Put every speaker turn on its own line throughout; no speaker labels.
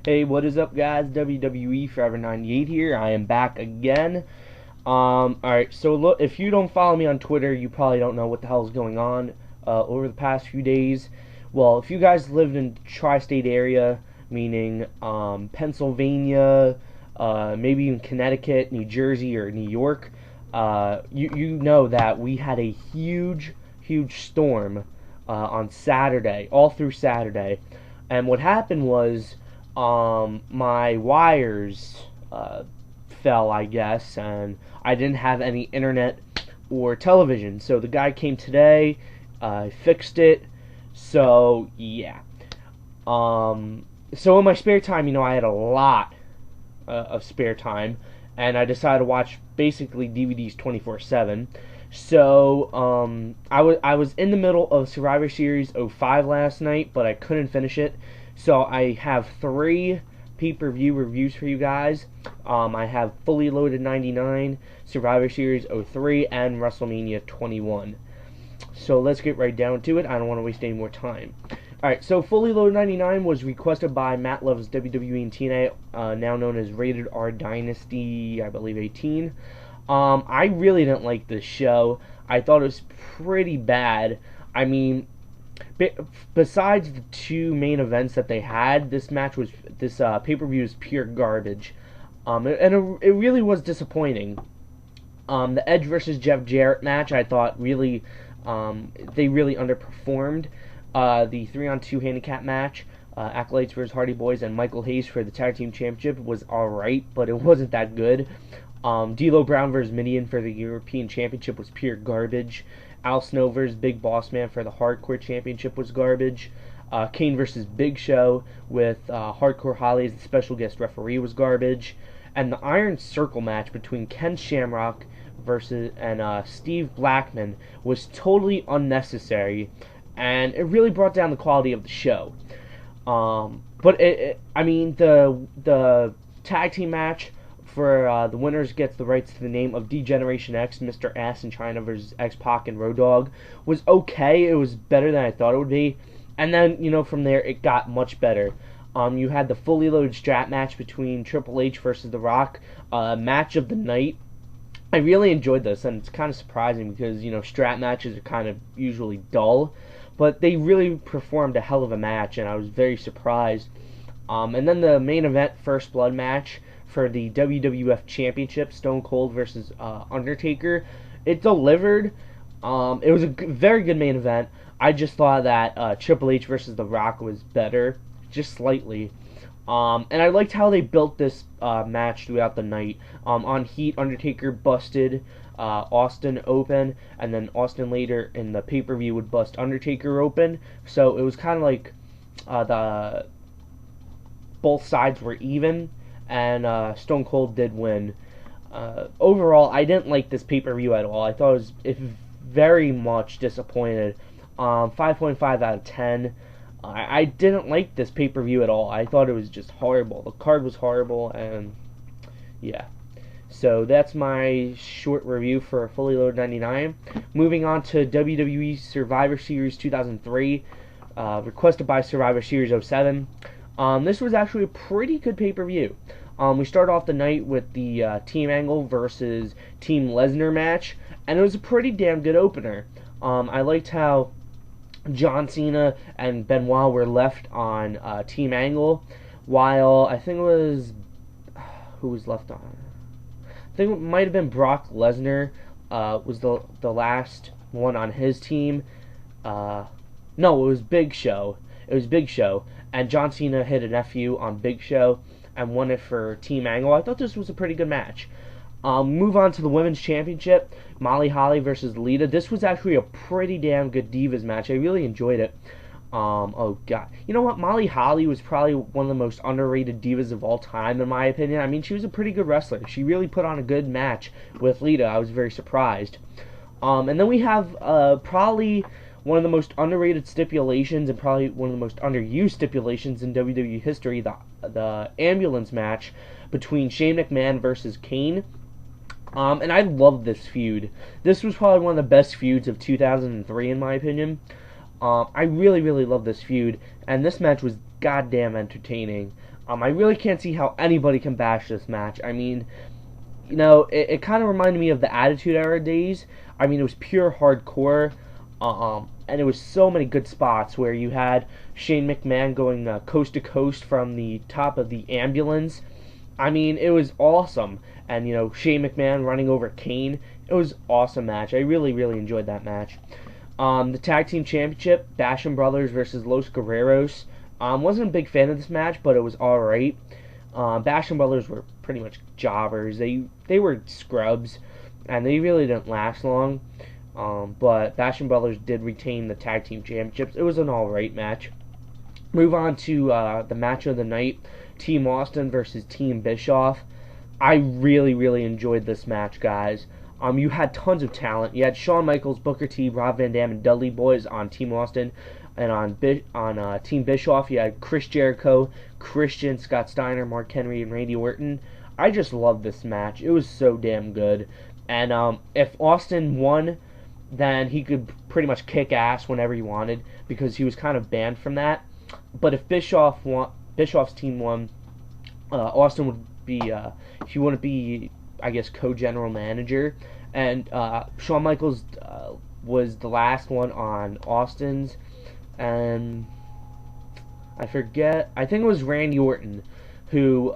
Hey, what is up, guys? WWE Forever 98 here. I am back again. Alright, so look, if you don't follow me on Twitter, you probably don't know what the hell is going on over the past few days. Well, if you guys lived in the tri-state area, meaning Pennsylvania, maybe even Connecticut, New Jersey, or New York, you know that we had a huge storm on Saturday, all through Saturday. And what happened was my wires fell, I guess, and I didn't have any internet or television. So the guy came today, fixed it. So yeah. So in my spare time, I had a lot of spare time, and I decided to watch basically DVDs 24/7. So I was in the middle of Survivor Series 05 last night, but I couldn't finish it. So I have 3 pay-per-view reviews for you guys. I have Fully Loaded 99, Survivor Series 03, and WrestleMania 21. So let's get right down to it. I don't want to waste any more time. Alright, so Fully Loaded 99 was requested by Mattloveswweandtna, now known as Rated R Dynasty, I believe 18. I really didn't like this show. I thought it was pretty bad. I mean, besides the 2 main events that they had, this pay-per-view was pure garbage, and it really was disappointing. The Edge versus Jeff Jarrett match, I thought they really underperformed. The 3-on-2 handicap match, Acolytes versus Hardy Boyz and Michael Hayes for the Tag Team Championship, was alright, but it wasn't that good. DLo Brown versus Mideon for the European Championship was pure garbage. Al Snow versus Big Boss Man for the Hardcore Championship was garbage. Kane versus Big Show with Hardcore Holly as the special guest referee was garbage. And the Iron Circle match between Ken Shamrock and Steve Blackman was totally unnecessary, and it really brought down the quality of the show. But the tag team match for the winners gets the rights to the name of D-Generation X, Mr. Ass and Chyna versus X-Pac and Dogg, was okay. It was better than I thought it would be. And then, from there, it got much better. You had the fully loaded strap match between Triple H versus The Rock, match of the night. I really enjoyed this, and it's kind of surprising because, strap matches are kind of usually dull. But they really performed a hell of a match, and I was very surprised. And then the main event, First Blood match, for the WWF Championship, Stone Cold versus Undertaker. It delivered. It was a very good main event. I just thought that Triple H versus The Rock was better, just slightly. And I liked how they built this match throughout the night. On Heat, Undertaker busted Austin open, and then Austin later in the pay-per-view would bust Undertaker open. So it was kind of like both sides were even, and Stone Cold did win. Overall, I didn't like this pay-per-view at all. I thought it was very much disappointed. 5.5 out of 10. I didn't like this pay-per-view at all. I thought it was just horrible. The card was horrible, and yeah. So that's my short review for Fully Loaded 99. Moving on to WWE Survivor Series 2003, requested by Survivor Series 07. This was actually a pretty good pay-per-view. We started off the night with the Team Angle versus Team Lesnar match, and it was a pretty damn good opener. I liked how John Cena and Benoit were left on Team Angle, while I think it was... who was left on? I think it might have been Brock Lesnar was the last one on his team. No, it was Big Show. It was Big Show, and John Cena hit an FU on Big Show and won it for Team Angle. I thought this was a pretty good match. Move on to the Women's Championship, Molly Holly versus Lita. This was actually a pretty damn good Divas match. I really enjoyed it. Oh god. You know what? Molly Holly was probably one of the most underrated divas of all time, in my opinion. I mean, she was a pretty good wrestler. She really put on a good match with Lita. I was very surprised. And then we have probably one of the most underrated stipulations and probably one of the most underused stipulations in WWE history, the ambulance match between Shane McMahon versus Kane. And I love this feud. This was probably one of the best feuds of 2003, in my opinion. I really, really love this feud, and this match was goddamn entertaining. I really can't see how anybody can bash this match. I mean, you know, it kind of reminded me of the Attitude Era days. I mean, it was pure hardcore, and it was so many good spots where you had Shane McMahon going coast to coast from the top of the ambulance. I mean, it was awesome. And, you know, Shane McMahon running over Kane. It was an awesome match. I really, really enjoyed that match. The Tag Team Championship, Basham Brothers versus Los Guerreros. Wasn't a big fan of this match, but it was alright. Basham Brothers were pretty much jobbers. They were scrubs, and they really didn't last long. But Basham Brothers did retain the Tag Team Championships. It was an alright match. Move on to the match of the night, Team Austin versus Team Bischoff. I really, really enjoyed this match, guys. You had tons of talent. You had Shawn Michaels, Booker T, Rob Van Dam, and Dudley Boyz on Team Austin. And on Team Bischoff, you had Chris Jericho, Christian, Scott Steiner, Mark Henry, and Randy Orton. I just loved this match. It was so damn good. And if Austin won, then he could pretty much kick ass whenever he wanted, because he was kind of banned from that. But if Bischoff's team won, Austin would be, he wouldn't be, I guess, co-general manager. And Shawn Michaels was the last one on Austin's. And I forget, I think it was Randy Orton who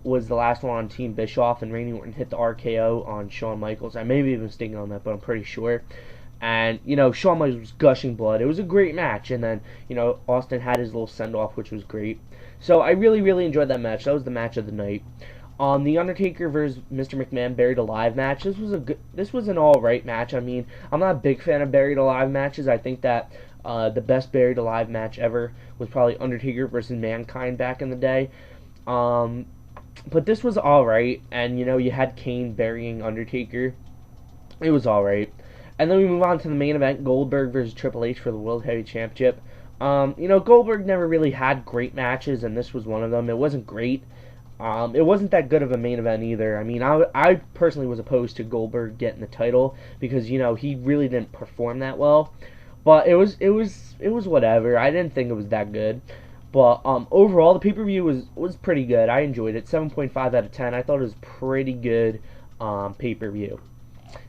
was the last one on Team Bischoff, and Randy Orton hit the RKO on Shawn Michaels. I may be mistaken on that, but I'm pretty sure. And, you know, Shawn Michaels was gushing blood. It was a great match. And then, you know, Austin had his little send-off, which was great. So I really, really enjoyed that match. That was the match of the night. The Undertaker versus Mr. McMahon Buried Alive match. This was an all-right match. I mean, I'm not a big fan of Buried Alive matches. I think that the best Buried Alive match ever was probably Undertaker versus Mankind back in the day. But this was alright. And, you know, you had Kane burying Undertaker. It was alright. And then we move on to the main event, Goldberg versus Triple H for the World Heavy Championship. You know, Goldberg never really had great matches, and this was one of them. It wasn't great. It wasn't that good of a main event either. I mean, I personally was opposed to Goldberg getting the title because, you know, he really didn't perform that well. But it was whatever. I didn't think it was that good. But overall, the pay-per-view was pretty good. I enjoyed it. 7.5 out of 10. I thought it was pretty good pay-per-view.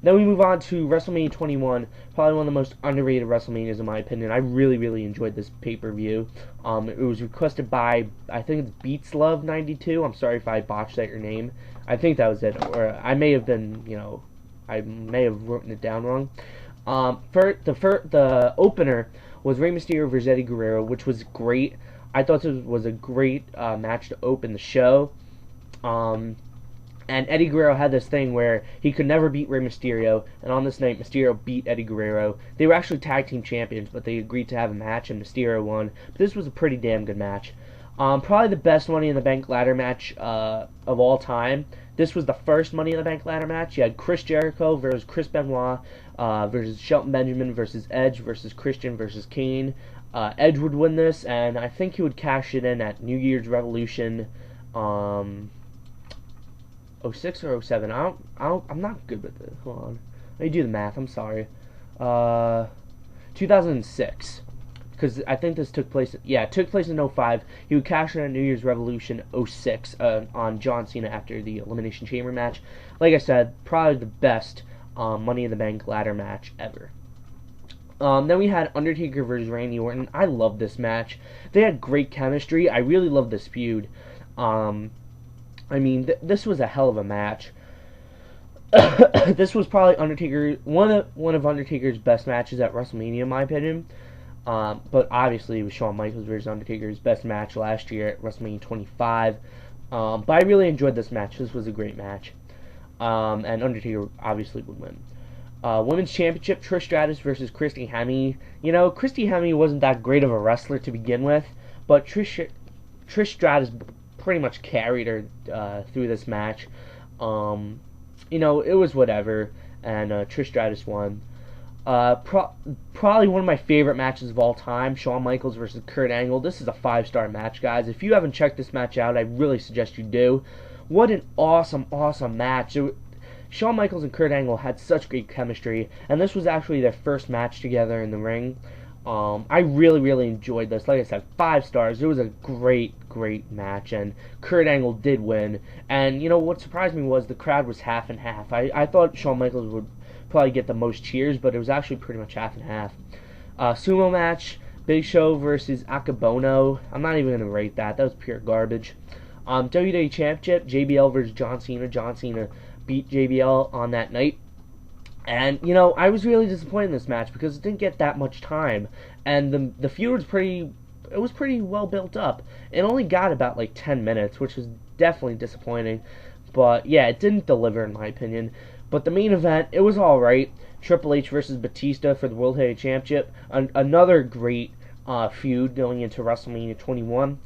Then we move on to WrestleMania 21, probably one of the most underrated WrestleManias in my opinion. I really, really enjoyed this pay-per-view. It was requested by, I think it's BeatsLove92. I'm sorry if I botched that your name. I think that was it, or I may have been, you know, I may have written it down wrong. The opener was Rey Mysterio versus Eddie Guerrero, which was great. I thought this was a great match to open the show. And Eddie Guerrero had this thing where he could never beat Rey Mysterio, and on this night, Mysterio beat Eddie Guerrero. They were actually tag team champions, but they agreed to have a match, and Mysterio won. But this was a pretty damn good match. Probably the best Money in the Bank ladder match of all time. This was the first Money in the Bank ladder match. You had Chris Jericho versus Chris Benoit versus Shelton Benjamin versus Edge versus Christian versus Kane. Edge would win this, and I think he would cash it in at New Year's Revolution 06 or 07. I'm not good with it. Hold on. Let me do the math. I'm sorry. 2006. Because I think this took place... Yeah, it took place in 05. He would cash in at New Year's Revolution 06 on John Cena after the Elimination Chamber match. Like I said, probably the best Money in the Bank ladder match ever. Then we had Undertaker versus Randy Orton. I love this match. They had great chemistry. I really love this feud. I mean, this was a hell of a match. This was probably one of Undertaker's best matches at WrestleMania, in my opinion. But obviously, it was Shawn Michaels versus Undertaker's best match last year at WrestleMania 25. But I really enjoyed this match. This was a great match. And Undertaker obviously would win. Women's Championship, Trish Stratus versus Christy Hemme. You know, Christy Hemme wasn't that great of a wrestler to begin with, but Trish Stratus pretty much carried her through this match. You know, it was whatever, and Trish Stratus won. Probably one of my favorite matches of all time, Shawn Michaels versus Kurt Angle. This is a 5-star match, guys. If you haven't checked this match out, I really suggest you do. What an awesome, awesome match. Shawn Michaels and Kurt Angle had such great chemistry, and this was actually their first match together in the ring. I really enjoyed this. Like I said, 5 stars. It was a great match, and Kurt Angle did win. And you know what surprised me was the crowd was half and half. I thought Shawn Michaels would probably get the most cheers, but it was actually pretty much half and half. Sumo match, Big Show versus Akabono. I'm not even gonna rate that. That was pure garbage. WWE Championship, JBL versus John Cena. John Cena beat JBL on that night. And, you know, I was really disappointed in this match because it didn't get that much time. And the feud was pretty well built up. It only got about, like, 10 minutes, which was definitely disappointing. But, yeah, it didn't deliver, in my opinion. But the main event, it was alright. Triple H versus Batista for the World Heavyweight Championship. Another great feud going into WrestleMania 21.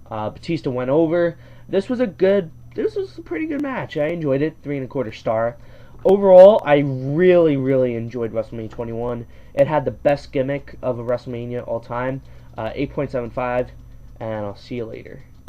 Batista went over. This was a pretty good match. I enjoyed it. 3.25 star. Overall, I really enjoyed WrestleMania 21. It had the best gimmick of a WrestleMania all time. 8.75, and I'll see you later.